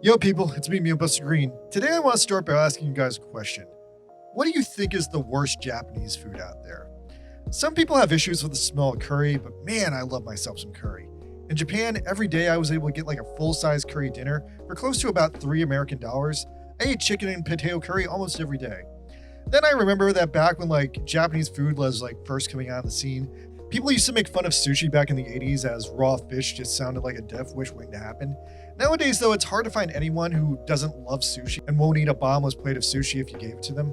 Yo people, it's me, Buster Green. Today I want to start by asking you guys a question. What do you think is the worst Japanese food out there? Some people have issues with the smell of curry, but man, I love myself some curry. In Japan, every day I was able to get like a full-size curry dinner for close to about $3 American. I ate chicken and potato curry almost every day. Then I remember that back when like Japanese food was like first coming out of the scene, people used to make fun of sushi back in the 80s as raw fish just sounded like a death wish waiting to happen. Nowadays, though, it's hard to find anyone who doesn't love sushi and won't eat a bottomless plate of sushi if you gave it to them.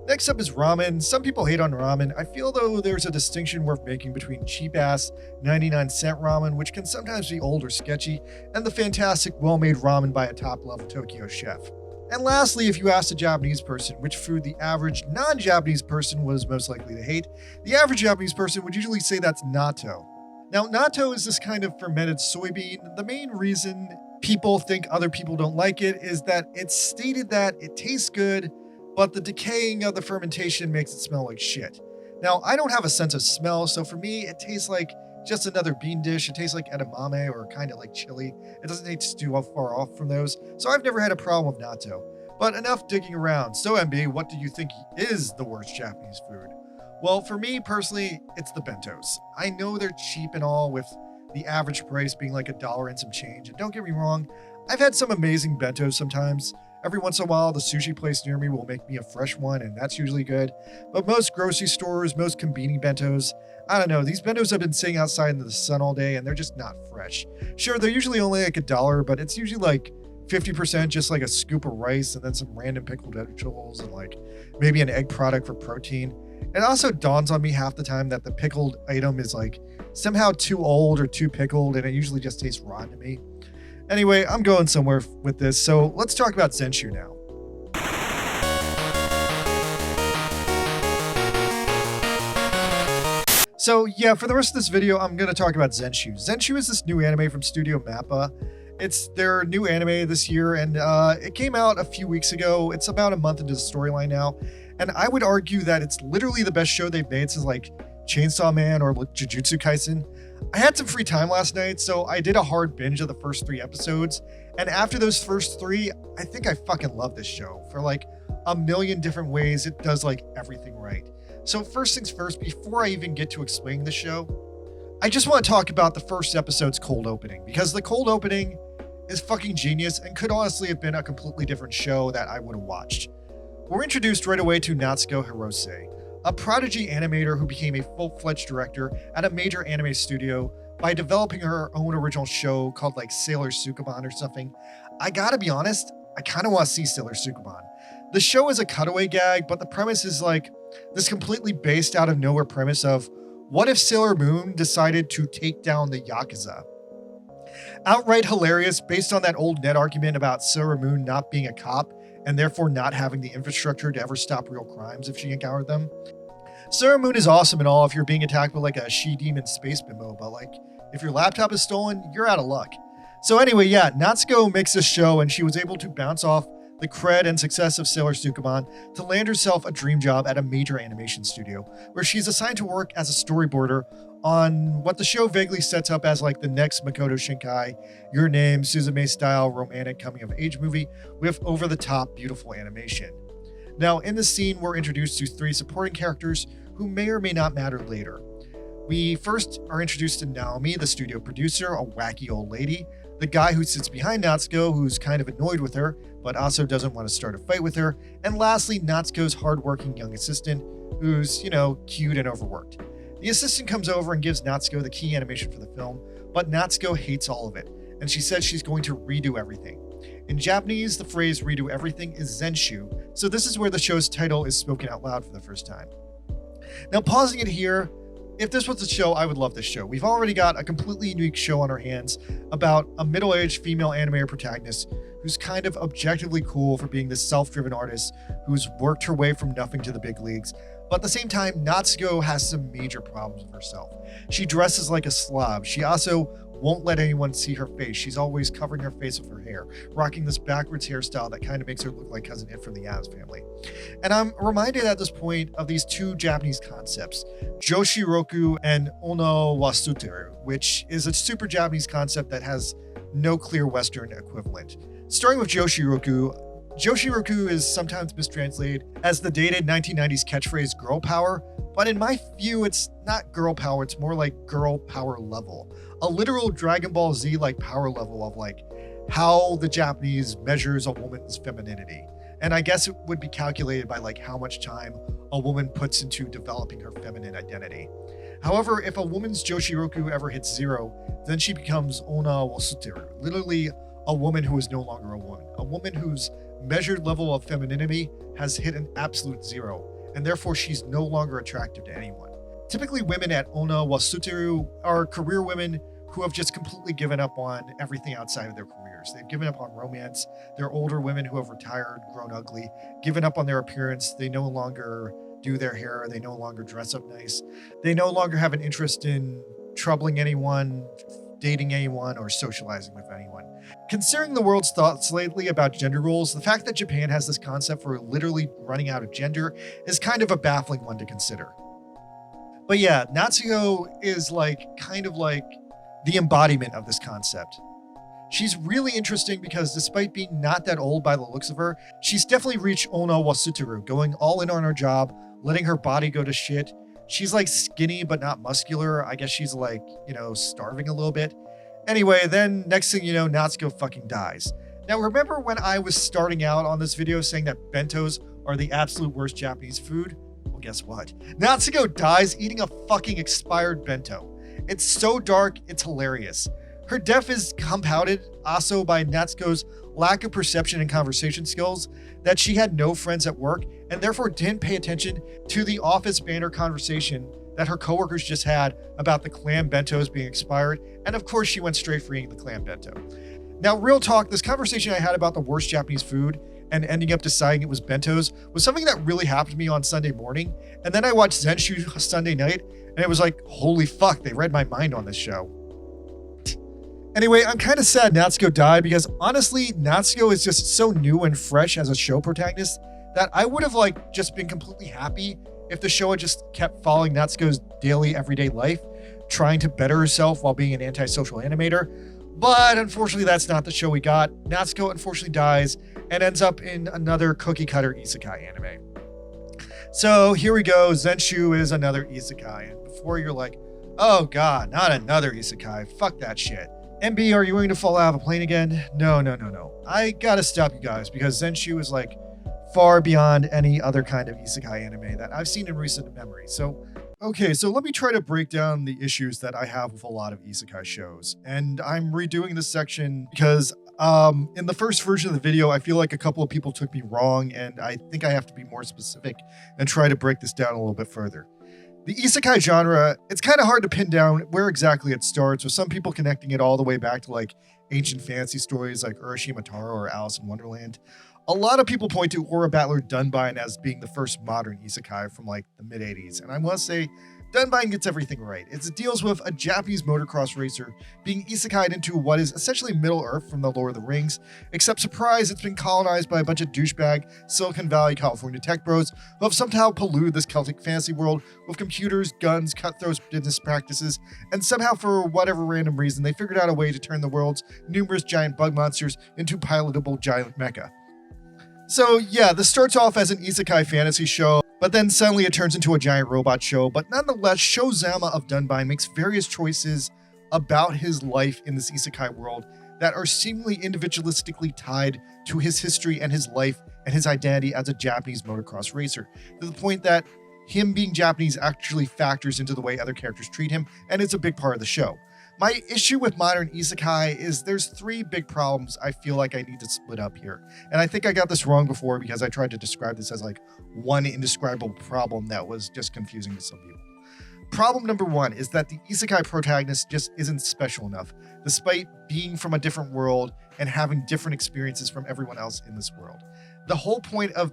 Next up is ramen. Some people hate on ramen. I feel though there's a distinction worth making between cheap-ass 99-cent ramen, which can sometimes be old or sketchy, and the fantastic well-made ramen by a top-level Tokyo chef. And lastly, if you asked a Japanese person which food the average non-Japanese person was most likely to hate, the average Japanese person would usually say that's natto. Now, natto is this kind of fermented soybean. The main reason people think other people don't like it is that it's stated that it tastes good, but the decaying of the fermentation makes it smell like shit. Now, I don't have a sense of smell, so for me, it tastes like just another bean dish. It tastes like edamame or kind of like chili. It doesn't taste too far off from those, so I've never had a problem with natto. But enough digging around. So, MB, what do you think is the worst Japanese food? Well, for me personally, it's the bentos. I know they're cheap and all, with the average price being like $1 and some change. And don't get me wrong, I've had some amazing bentos sometimes. Every once in a while, the sushi place near me will make me a fresh one, and that's usually good. But most grocery stores, most convenience bentos, I don't know, these bentos have been sitting outside in the sun all day, and they're just not fresh. Sure, they're usually only like $1, but it's usually like 50% just like a scoop of rice and then some random pickled vegetables and like maybe an egg product for protein. It also dawns on me half the time that the pickled item is like somehow too old or too pickled, and it usually just tastes rotten to me. Anyway, I'm going somewhere with this, so let's talk about Zenshu now. So yeah, for the rest of this video, I'm going to talk about Zenshu. Zenshu is this new anime from Studio Mappa. It's their new anime this year, and it came out a few weeks ago. It's about a month into the storyline now, and I would argue that it's literally the best show they've made since like Chainsaw Man or Jujutsu Kaisen. I had some free time last night, so I did a hard binge of the first 3 episodes, and after those first 3, I think I fucking love this show. For like a million different ways, it does like everything right. So first things first, before I even get to explaining the show, I just want to talk about the first episode's cold opening, because the cold opening is fucking genius and could honestly have been a completely different show that I would have watched. We're introduced right away to Natsuko Hirose, a prodigy animator who became a full-fledged director at a major anime studio by developing her own original show called like Sailor Sukeban or something. I gotta be honest, I kind of want to see Sailor Sukeban. The show is a cutaway gag, but the premise is like this completely based out of nowhere premise of what if Sailor Moon decided to take down the Yakuza? Outright hilarious based on that old net argument about Sailor Moon not being a cop and therefore not having the infrastructure to ever stop real crimes if she encountered them. Sailor Moon is awesome and all if you're being attacked with like a she-demon space bimbo, but like if your laptop is stolen, you're out of luck. So anyway, yeah, Natsuko makes this show and she was able to bounce off the cred and success of Sailor Sukeban to land herself a dream job at a major animation studio, where she's assigned to work as a storyboarder on what the show vaguely sets up as like the next Makoto Shinkai, Your Name, Suzume-style romantic coming-of-age movie with over-the-top beautiful animation. Now, in this scene, we're introduced to 3 supporting characters who may or may not matter later. We first are introduced to Naomi, the studio producer, a wacky old lady, the guy who sits behind Natsuko, who's kind of annoyed with her, but also doesn't want to start a fight with her, and lastly, Natsuko's hardworking young assistant, who's, cute and overworked. The assistant comes over and gives Natsuko the key animation for the film, but Natsuko hates all of it, and she says she's going to redo everything. In Japanese, the phrase redo everything is Zenshu, so this is where the show's title is spoken out loud for the first time. Now, pausing it here, if this was a show, I would love this show. We've already got a completely unique show on our hands about a middle-aged female animator protagonist who's kind of objectively cool for being this self-driven artist who's worked her way from nothing to the big leagues. But at the same time, Natsuko has some major problems with herself. She dresses like a slob. She also won't let anyone see her face. She's always covering her face with her hair, rocking this backwards hairstyle that kind of makes her look like Cousin It from the Addams Family. And I'm reminded at this point of these 2 Japanese concepts, Joshiroku and Ono Wasuteru, which is a super Japanese concept that has no clear Western equivalent. Starting with Joshiroku. Joshiroku is sometimes mistranslated as the dated 1990s catchphrase girl power, but in my view, it's not girl power, it's more like girl power level. A literal Dragon Ball Z like power level of like how the Japanese measures a woman's femininity. And I guess it would be calculated by like how much time a woman puts into developing her feminine identity. However, if a woman's Joshiroku ever hits 0, then she becomes Onna Wasutteru, literally a woman who is no longer a woman whose measured level of femininity has hit an absolute 0, and therefore she's no longer attractive to anyone. Typically, women at Onna Wasutteru are career women who have just completely given up on everything outside of their careers. They've given up on romance. They're older women who have retired, grown ugly, given up on their appearance. They no longer do their hair. They no longer dress up nice. They no longer have an interest in troubling anyone, dating anyone, or socializing with anyone. Considering the world's thoughts lately about gender roles, the fact that Japan has this concept for literally running out of gender is kind of a baffling one to consider. But yeah, Natsuko is kind of like the embodiment of this concept. She's really interesting because despite being not that old by the looks of her, she's definitely reached Onna Wasutteru, going all in on her job, letting her body go to shit. She's like skinny but not muscular. I guess she's like, starving a little bit. Anyway, then next thing you know, Natsuko fucking dies. Now remember when I was starting out on this video saying that bentos are the absolute worst Japanese food? Well, guess what? Natsuko dies eating a fucking expired bento. It's so dark, it's hilarious. Her death is compounded also by Natsuko's lack of perception and conversation skills, that she had no friends at work and therefore didn't pay attention to the office banter conversation that her coworkers just had about the clam bentos being expired, and of course she went straight for eating the clam bento. Now, real talk, this conversation I had about the worst Japanese food and ending up deciding it was bentos was something that really happened to me on Sunday morning, and then I watched Zenshu Sunday night, and it was like, holy fuck, they read my mind on this show. Anyway, I'm kind of sad Natsuko died because honestly, Natsuko is just so new and fresh as a show protagonist that I would have just been completely happy if the show had just kept following Natsuko's daily everyday life, trying to better herself while being an antisocial animator. But unfortunately, that's not the show we got. Natsuko unfortunately dies and ends up in another cookie cutter isekai anime. So here we go. Zenshu is another isekai. And before you're like, oh god, not another isekai. Fuck that shit. MB, are you going to fall out of a plane again? No. I gotta stop you guys because Zenshu is far beyond any other kind of isekai anime that I've seen in recent memory. So let me try to break down the issues that I have with a lot of isekai shows. And I'm redoing this section because in the first version of the video, I feel like a couple of people took me wrong, and I think I have to be more specific and try to break this down a little bit further. The isekai genre, it's kind of hard to pin down where exactly it starts, with some people connecting it all the way back to ancient fantasy stories like Urashima Taro or Alice in Wonderland. A lot of people point to Aura Battler Dunbine as being the first modern isekai from the mid-80s, and I must say, Dunbine gets everything right. It deals with a Japanese motocross racer being isekai'd into what is essentially Middle-earth from the Lord of the Rings, except surprise, it's been colonized by a bunch of douchebag Silicon Valley, California tech bros who have somehow polluted this Celtic fantasy world with computers, guns, cutthroat business practices, and somehow for whatever random reason, they figured out a way to turn the world's numerous giant bug monsters into pilotable giant mecha. So yeah, this starts off as an isekai fantasy show, but then suddenly it turns into a giant robot show. But nonetheless, Shozama of Dunbine makes various choices about his life in this isekai world that are seemingly individualistically tied to his history and his life and his identity as a Japanese motocross racer, to the point that him being Japanese actually factors into the way other characters treat him, and it's a big part of the show. My issue with modern isekai is there's 3 big problems I feel like I need to split up here. And I think I got this wrong before because I tried to describe this as one indescribable problem that was just confusing to some people. Problem number 1 is that the isekai protagonist just isn't special enough, despite being from a different world and having different experiences from everyone else in this world. The whole point of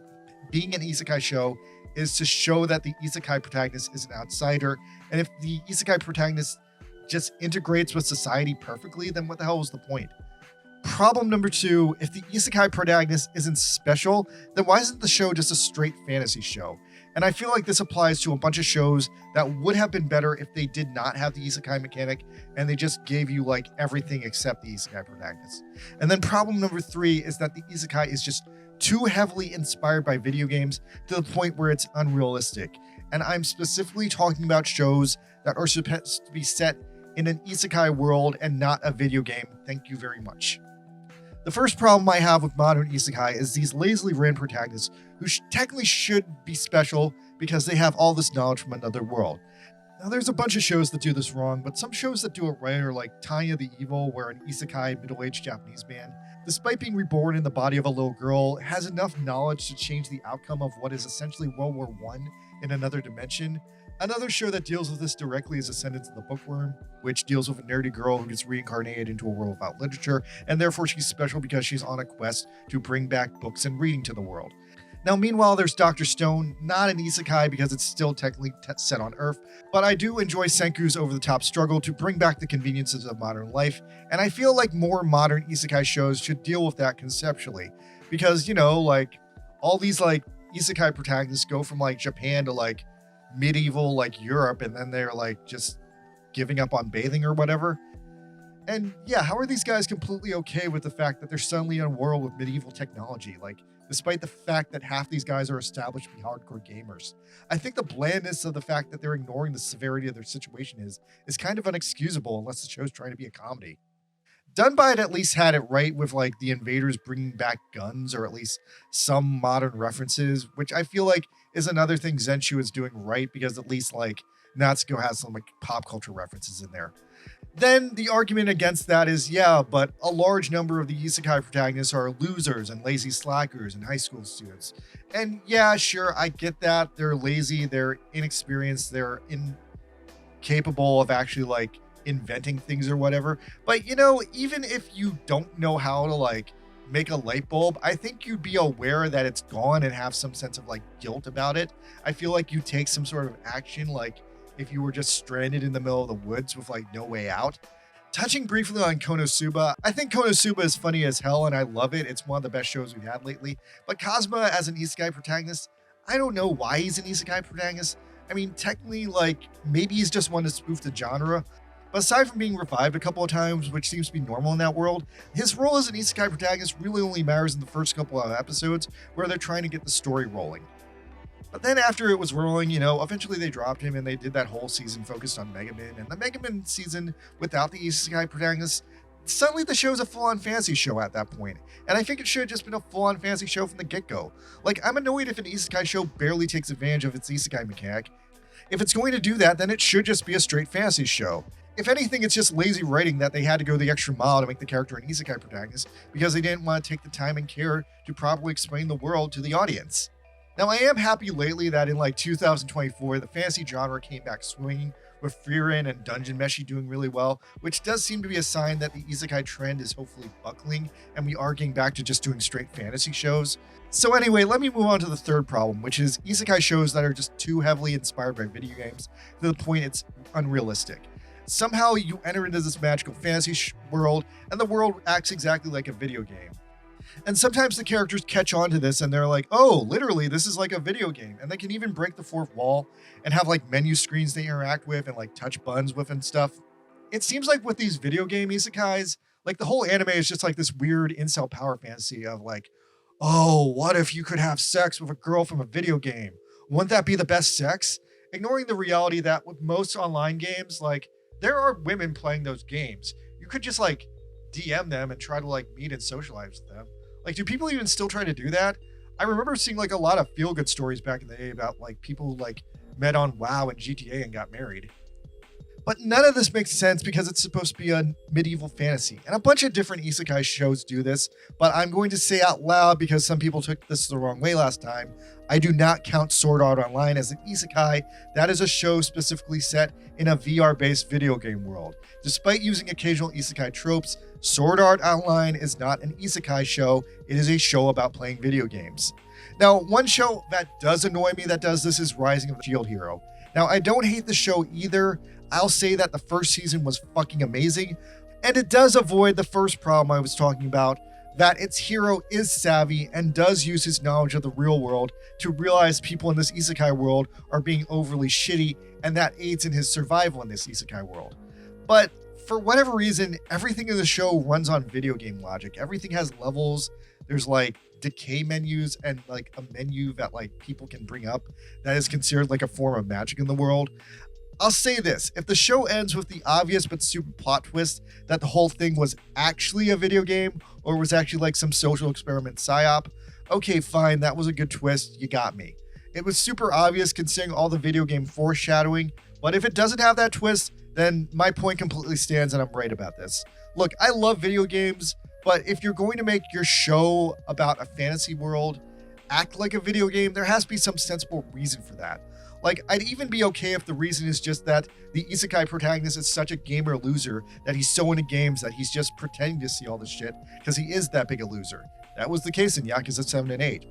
being an isekai show is to show that the isekai protagonist is an outsider, and if the isekai protagonist just integrates with society perfectly, then what the hell is the point? Problem number 2, if the isekai protagonist isn't special, then why isn't the show just a straight fantasy show? And I feel like this applies to a bunch of shows that would have been better if they did not have the isekai mechanic and they just gave you like everything except the isekai protagonist. And then problem number 3 is that the isekai is just too heavily inspired by video games to the point where it's unrealistic. And I'm specifically talking about shows that are supposed to be set in an isekai world and not a video game. Thank you very much. The first problem I have with modern isekai is these lazily ran protagonists who technically should be special because they have all this knowledge from another world. Now, there's a bunch of shows that do this wrong, but some shows that do it right are like Tanya the Evil, where an isekai middle-aged Japanese man, despite being reborn in the body of a little girl, has enough knowledge to change the outcome of what is essentially World War I in another dimension. Another show that deals with this directly is Ascendance of the Bookworm, which deals with a nerdy girl who gets reincarnated into a world without literature, and therefore she's special because she's on a quest to bring back books and reading to the world. Now, meanwhile, there's Dr. Stone, not an isekai because it's still technically set on Earth, but I do enjoy Senku's over-the-top struggle to bring back the conveniences of modern life, and I feel like more modern isekai shows should deal with that conceptually, because, you know, like, all these, like, isekai protagonists go from, like, Japan to, like, medieval like Europe, and then they're like just giving up on bathing or whatever. And yeah, how are these guys completely okay with the fact that they're suddenly in a world with medieval technology, like despite the fact that half these guys are established to be hardcore gamers? I think the blandness of the fact that they're ignoring the severity of their situation is kind of unexcusable unless the show's trying to be a comedy. Dunbite at least had it right with like the invaders bringing back guns, or at least some modern references, which I feel like is another thing Zenshu is doing right, because at least like Natsuko has some like pop culture references in there. Then the argument against that is, yeah, but a large number of the isekai protagonists are losers and lazy slackers and high school students. And yeah, sure, I get that. They're lazy, they're inexperienced, they're incapable of actually like inventing things or whatever. But you know, even if you don't know how to like make a light bulb, I think you'd be aware that it's gone and have some sense of like guilt about it. I feel like you take some sort of action, like if you were just stranded in the middle of the woods with like no way out. Touching briefly on Konosuba, I think Konosuba is funny as hell and I love it. It's one of the best shows we've had lately. But Kazuma as an isekai protagonist, I don't know why he's an isekai protagonist. I mean, technically, like, maybe he's just one to spoof the genre. But aside from being revived a couple of times, which seems to be normal in that world, his role as an isekai protagonist really only matters in the first couple of episodes where they're trying to get the story rolling. But then after it was rolling, you know, eventually they dropped him and they did that whole season focused on Megaman. And the Megaman season without the isekai protagonist, suddenly the show's a full-on fantasy show at that point. And I think it should have just been a full-on fantasy show from the get-go. Like, I'm annoyed if an isekai show barely takes advantage of its isekai mechanic. If it's going to do that, then it should just be a straight fantasy show. If anything, it's just lazy writing that they had to go the extra mile to make the character an isekai protagonist because they didn't want to take the time and care to properly explain the world to the audience. Now, I am happy lately that in like 2024, the fantasy genre came back swinging, with Frieren and Dungeon Meshi doing really well, which does seem to be a sign that the isekai trend is hopefully buckling and we are getting back to just doing straight fantasy shows. So anyway, let me move on to the third problem, which is isekai shows that are just too heavily inspired by video games to the point it's unrealistic. Somehow you enter into this magical fantasy world and the world acts exactly like a video game. And sometimes the characters catch on to this and they're like, oh, literally, this is like a video game. And they can even break the fourth wall and have like menu screens they interact with and like touch buttons with and stuff. It seems like with these video game isekais, like the whole anime is just like this weird incel power fantasy of like, oh, what if you could have sex with a girl from a video game? Wouldn't that be the best sex? Ignoring the reality that with most online games, like there are women playing those games. You could just like DM them and try to like meet and socialize with them. Like, do people even still try to do that? I remember seeing like a lot of feel-good stories back in the day about like people who like met on WoW and GTA and got married. But none of this makes sense because it's supposed to be a medieval fantasy. And a bunch of different isekai shows do this, but I'm going to say out loud because some people took this the wrong way last time. I do not count Sword Art Online as an isekai. That is a show specifically set in a VR-based video game world. Despite using occasional isekai tropes, Sword Art Online is not an isekai show. It is a show about playing video games. Now, one show that does annoy me that does this is Rising of the Shield Hero. Now, I don't hate the show either. I'll say that the first season was fucking amazing, and it does avoid the first problem I was talking about, that its hero is savvy and does use his knowledge of the real world to realize people in this isekai world are being overly shitty, and that aids in his survival in this isekai world. But for whatever reason, everything in the show runs on video game logic. Everything has levels. There's like decay menus and like a menu that like people can bring up that is considered like a form of magic in the world. I'll say this, if the show ends with the obvious but super plot twist that the whole thing was actually a video game or was actually like some social experiment psyop, okay, fine, that was a good twist, you got me. It was super obvious considering all the video game foreshadowing, but if it doesn't have that twist, then my point completely stands and I'm right about this. Look, I love video games, but if you're going to make your show about a fantasy world act like a video game, there has to be some sensible reason for that. Like, I'd even be okay if the reason is just that the isekai protagonist is such a gamer loser that he's so into games that he's just pretending to see all this shit because he is that big a loser. That was the case in Yakuza 7 and 8.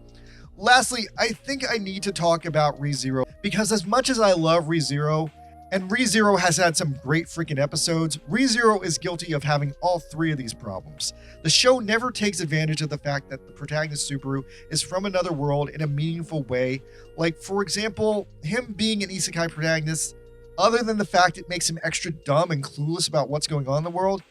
Lastly, I think I need to talk about ReZero because as much as I love ReZero, and ReZero has had some great freaking episodes, ReZero is guilty of having all three of these problems. The show never takes advantage of the fact that the protagonist Subaru is from another world in a meaningful way. Like, for example, him being an isekai protagonist, other than the fact it makes him extra dumb and clueless about what's going on in the world,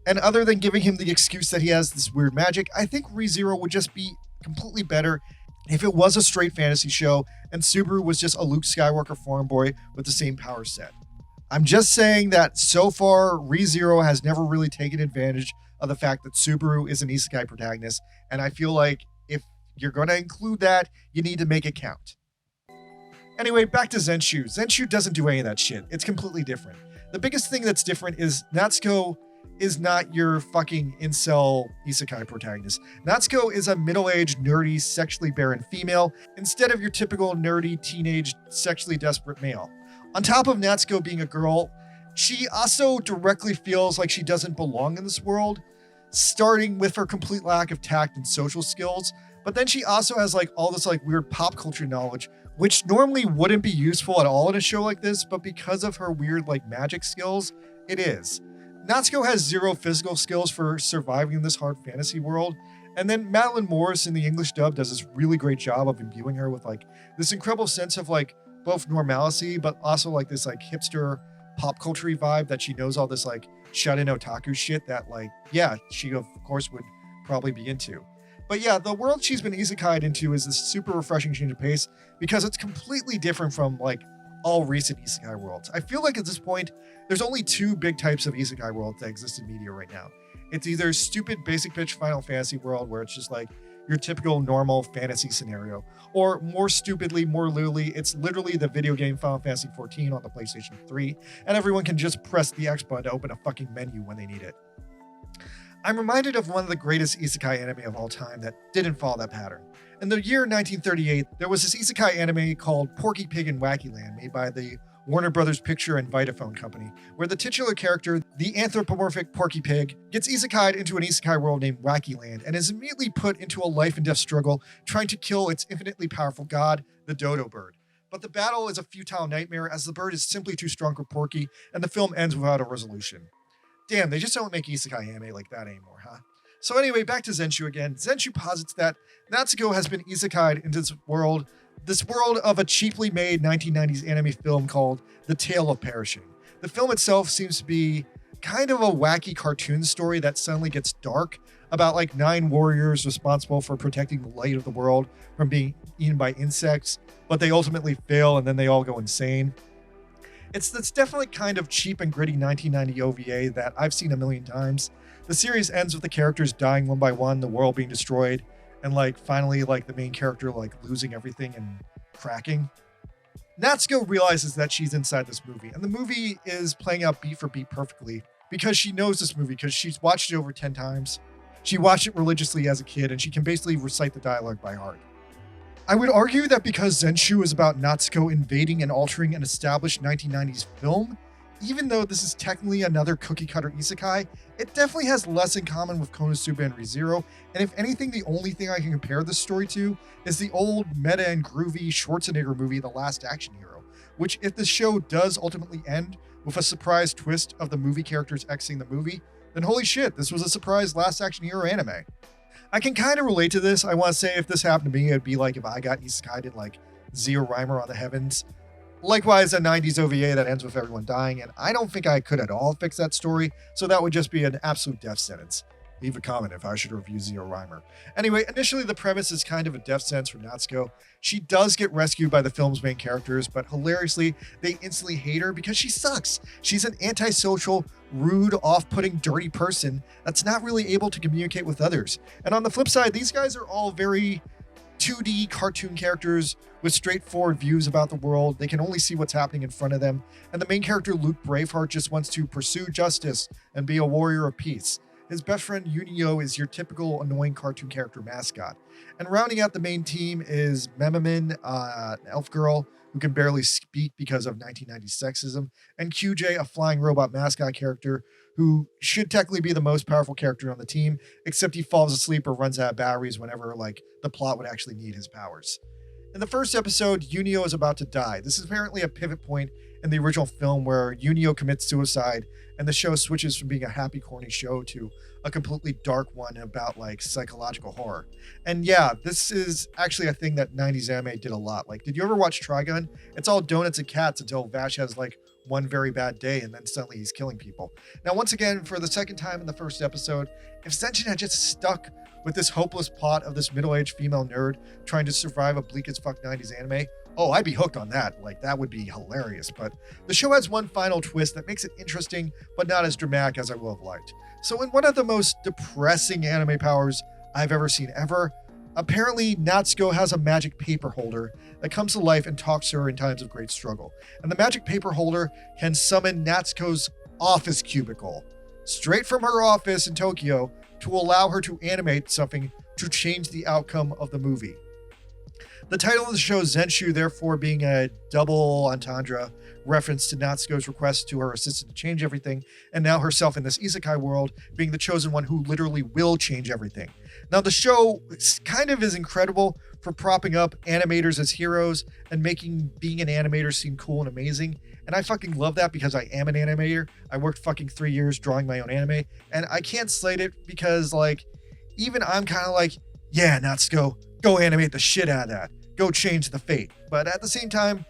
and other than giving him the excuse that he has this weird magic, I think ReZero would just be completely better if it was a straight fantasy show and Subaru was just a Luke Skywalker farm boy with the same power set. I'm just saying that so far, ReZero has never really taken advantage of the fact that Subaru is an isekai protagonist, and I feel like if you're going to include that, you need to make it count. Anyway, back to Zenshu. Zenshu doesn't do any of that shit. It's completely different. The biggest thing that's different is Natsuko is not your fucking incel isekai protagonist. Natsuko is a middle-aged, nerdy, sexually barren female instead of your typical nerdy, teenage, sexually desperate male. On top of Natsuko being a girl, she also directly feels like she doesn't belong in this world, starting with her complete lack of tact and social skills. But then she also has like all this like weird pop culture knowledge, which normally wouldn't be useful at all in a show like this, but because of her weird like magic skills, it is. Natsuko has zero physical skills for surviving in this hard fantasy world. And then Madeline Morris in the English dub does this really great job of imbuing her with like this incredible sense of like both normalcy, but also like this like hipster pop culture vibe that she knows all this like shut-in otaku shit that like, yeah, she of course would probably be into. But yeah, the world she's been isekai'd into is this super refreshing change of pace because it's completely different from like all recent isekai worlds. I feel like at this point, there's only two big types of isekai worlds that exist in media right now. It's either stupid basic bitch Final Fantasy world where it's just like your typical normal fantasy scenario, or more stupidly, more literally, it's literally the video game Final Fantasy 14 on the PlayStation 3, and everyone can just press the X button to open a fucking menu when they need it. I'm reminded of one of the greatest isekai anime of all time that didn't follow that pattern. In the year 1938, there was this isekai anime called Porky Pig in Wacky Land made by the Warner Brothers Picture and Vitaphone Company, where the titular character, the anthropomorphic Porky Pig, gets isekai'd into an isekai world named Wacky Land and is immediately put into a life and death struggle trying to kill its infinitely powerful god, the dodo bird. But the battle is a futile nightmare as the bird is simply too strong for Porky, and the film ends without a resolution. Damn, they just don't make isekai anime like that anymore, huh? So anyway, back to Zenshu again. Zenshu posits that Natsuko has been isekai'd into this world of a cheaply made 1990s anime film called The Tale of Perishing. The film itself seems to be kind of a wacky cartoon story that suddenly gets dark about like 9 warriors responsible for protecting the light of the world from being eaten by insects, but they ultimately fail and then they all go insane. It's definitely kind of cheap and gritty 1990 OVA that I've seen a million times. The series ends with the characters dying one by one, the world being destroyed, and like finally like the main character like losing everything and cracking. Natsuko realizes that she's inside this movie, and the movie is playing out beat for beat perfectly because she knows this movie because she's watched it over 10 times. She watched it religiously as a kid, and she can basically recite the dialogue by heart. I would argue that because Zenshu is about Natsuko invading and altering an established 1990s film, even though this is technically another cookie-cutter isekai, it definitely has less in common with Konosuba and ReZero, and if anything, the only thing I can compare this story to is the old meta and groovy Schwarzenegger movie, The Last Action Hero, which if the show does ultimately end with a surprise twist of the movie characters exiting the movie, then holy shit, this was a surprise Last Action Hero anime. I can kind of relate to this. I want to say if this happened to me, it'd be like if I got isekai'd in like Zero Rhymer on the Heavens. Likewise, a 90s OVA that ends with everyone dying, and I don't think I could at all fix that story, so that would just be an absolute death sentence. Leave a comment if I should review Zero Rhymer. Anyway, initially the premise is kind of a death sentence for Natsuko. She does get rescued by the film's main characters, but hilariously, they instantly hate her because she sucks. She's an antisocial, rude, off-putting, dirty person that's not really able to communicate with others. And on the flip side, these guys are all very 2D cartoon characters with straightforward views about the world. They can only see what's happening in front of them. And the main character, Luke Braveheart, just wants to pursue justice and be a warrior of peace. His best friend, Yunio, is your typical annoying cartoon character mascot. And rounding out the main team is Mememin, an elf girl who can barely speak because of 1990s sexism, and QJ, a flying robot mascot character who should technically be the most powerful character on the team, except he falls asleep or runs out of batteries whenever the plot would actually need his powers. In the first episode, Yunio is about to die. This is apparently a pivot point in the original film where Yunio commits suicide and the show switches from being a happy, corny show to a completely dark one about psychological horror. And yeah, this is actually a thing that 90s anime did a lot. Did you ever watch Trigun? It's all donuts and cats until Vash has one very bad day and then suddenly he's killing people. Now, once again, for the second time in the first episode, if Zenshu had just stuck with this hopeless plot of this middle-aged female nerd trying to survive a bleak as fuck 90s anime, oh, I'd be hooked on that. That would be hilarious. But the show has one final twist that makes it interesting, but not as dramatic as I would have liked. So in one of the most depressing anime powers I've ever seen ever, apparently Natsuko has a magic paper holder that comes to life and talks to her in times of great struggle. And the magic paper holder can summon Natsuko's office cubicle straight from her office in Tokyo to allow her to animate something to change the outcome of the movie. The title of the show, Zenshu, therefore being a double entendre reference to Natsuko's request to her assistant to change everything, and now herself in this isekai world being the chosen one who literally will change everything. Now, the show kind of is incredible for propping up animators as heroes and making being an animator seem cool and amazing. And I fucking love that because I am an animator. I worked fucking 3 years drawing my own anime, and I can't slate it because even I'm kind of yeah, Natsuko, go animate the shit out of that. Go change the fate. But at the same time,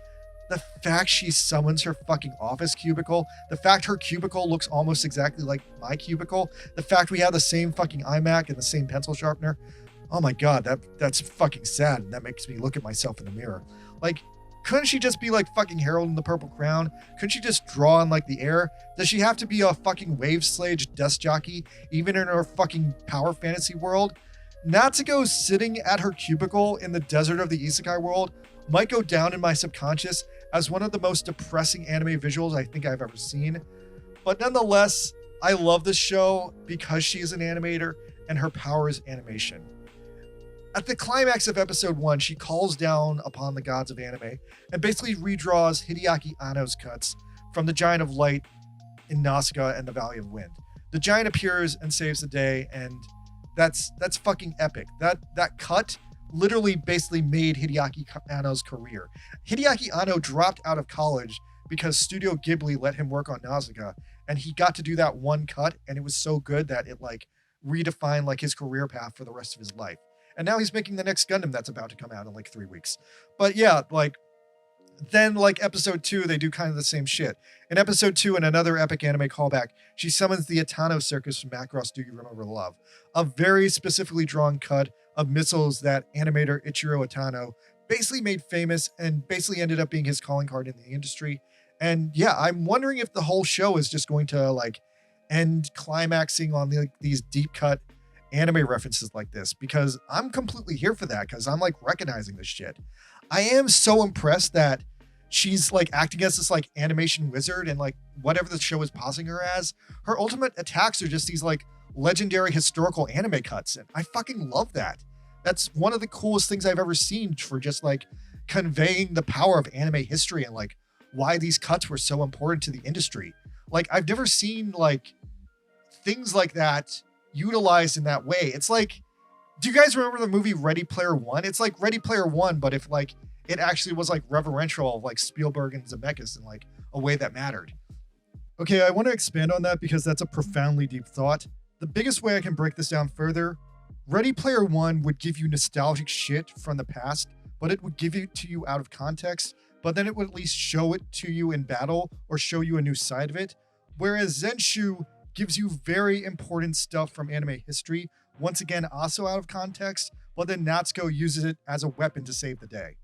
the fact she summons her fucking office cubicle, the fact her cubicle looks almost exactly like my cubicle, the fact we have the same fucking iMac and the same pencil sharpener, oh my god, that's fucking sad, and that makes me look at myself in the mirror. Couldn't she just be fucking Harold in the Purple Crown? Couldn't she just draw in the air? Does she have to be a fucking wave slage desk jockey, even in her fucking power fantasy world? Natsuko sitting at her cubicle in the desert of the isekai world might go down in my subconscious as one of the most depressing anime visuals I think I've ever seen. But nonetheless, I love this show because she is an animator and her power is animation. At the climax of episode 1, she calls down upon the gods of anime and basically redraws Hideaki Anno's cuts from the Giant of Light in Nausicaa and the Valley of Wind. The giant appears and saves the day, and that's fucking epic. That cut literally basically made Hideaki Anno's career. Hideaki Anno dropped out of college because Studio Ghibli let him work on Nausicaa, and he got to do that one cut, and it was so good that it redefined his career path for the rest of his life. And now he's making the next Gundam that's about to come out in 3 weeks. But yeah, then episode 2, they do kind of the same shit. In episode 2, in another epic anime callback, she summons the Atano Circus from Macross Do You Remember Love? A very specifically drawn cut of missiles that animator Ichiro Atano basically made famous and basically ended up being his calling card in the industry. And yeah, I'm wondering if the whole show is just going to end climaxing on these deep cut anime references like this, because I'm completely here for that, because I'm recognizing this shit. I am so impressed that she's acting as this animation wizard, and whatever the show is posing her as, her ultimate attacks are just these legendary historical anime cuts, and I fucking love that. That's one of the coolest things I've ever seen for just conveying the power of anime history and why these cuts were so important to the industry. I've never seen things like that utilized in that way. It's do you guys remember the movie Ready Player One? It's Ready Player One, but if it actually was reverential of Spielberg and Zemeckis in a way that mattered. Okay, I want to expand on that because that's a profoundly deep thought. The biggest way I can break this down further Ready Player One would give you nostalgic shit from the past, but it would give it to you out of context, but then it would at least show it to you in battle or show you a new side of it. Whereas Zenshu gives you very important stuff from anime history, once again, also out of context, but then Natsuko uses it as a weapon to save the day.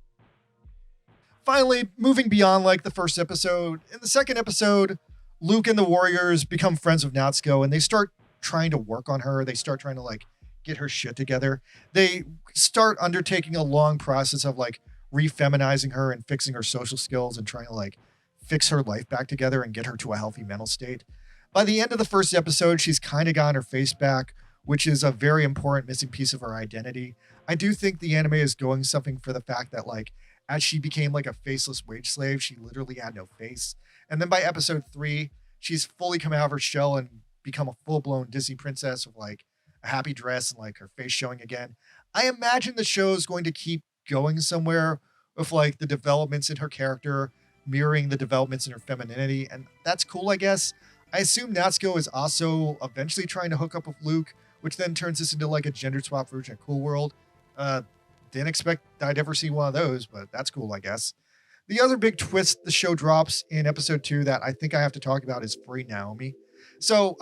Finally, moving beyond like the first episode, in the second episode, Luke and the Warriors become friends with Natsuko and they start trying to work on her. They start trying to like get her shit together. They start undertaking a long process of like refeminizing her and fixing her social skills and trying to like fix her life back together and get her to a healthy mental state. By the end of the first episode, she's kind of gotten her face back, which is a very important missing piece of her identity. I do think the anime is going something for the fact that like as she became like a faceless wage slave, she literally had no face. And then by episode 3, she's fully come out of her shell and become a full-blown Disney princess with like a happy dress and like her face showing again. I imagine the show is going to keep going somewhere with like the developments in her character mirroring the developments in her femininity, and that's cool, I guess. I assume Natsuko is also eventually trying to hook up with Luke, which then turns this into like a gender swap version of Cool World. Didn't expect I'd ever see one of those, but that's cool, I guess. The other big twist the show drops in episode 2 that I think I have to talk about is Furry Naomi. So,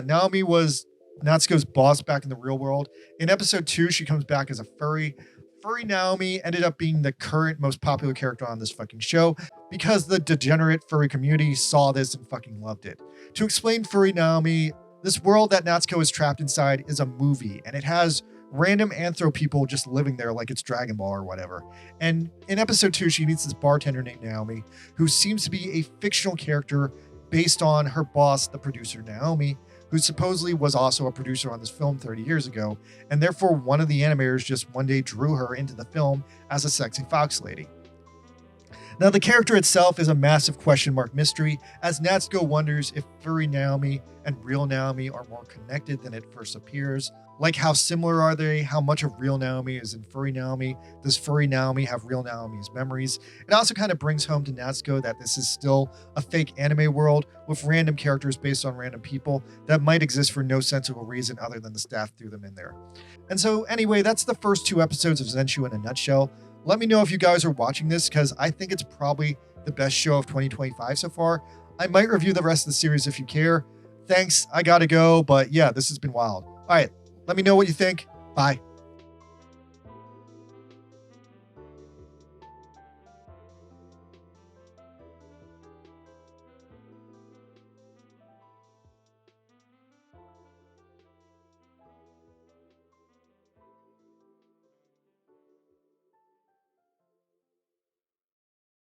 Naomi was Natsuko's boss back in the real world. In episode 2, she comes back as a furry. Furry Naomi ended up being the current most popular character on this fucking show because the degenerate furry community saw this and fucking loved it. To explain Furry Naomi, this world that Natsuko is trapped inside is a movie, and it has random anthro people just living there like it's Dragon Ball or whatever. And in episode 2, she meets this bartender named Naomi, who seems to be a fictional character based on her boss, the producer Naomi, who supposedly was also a producer on this film 30 years ago, and therefore one of the animators just one day drew her into the film as a sexy fox lady. Now, the character itself is a massive question mark mystery, as Natsuko wonders if Furry Naomi and real Naomi are more connected than it first appears. Like, how similar are they? How much of real Naomi is in Furry Naomi? Does Furry Naomi have real Naomi's memories? It also kind of brings home to Natsuko that this is still a fake anime world with random characters based on random people that might exist for no sensible reason other than the staff threw them in there. And so anyway, that's the first 2 episodes of Zenshu in a nutshell. Let me know if you guys are watching this, because I think it's probably the best show of 2025 so far. I might review the rest of the series if you care. Thanks, I gotta go, but yeah, this has been wild. All right, let me know what you think. Bye.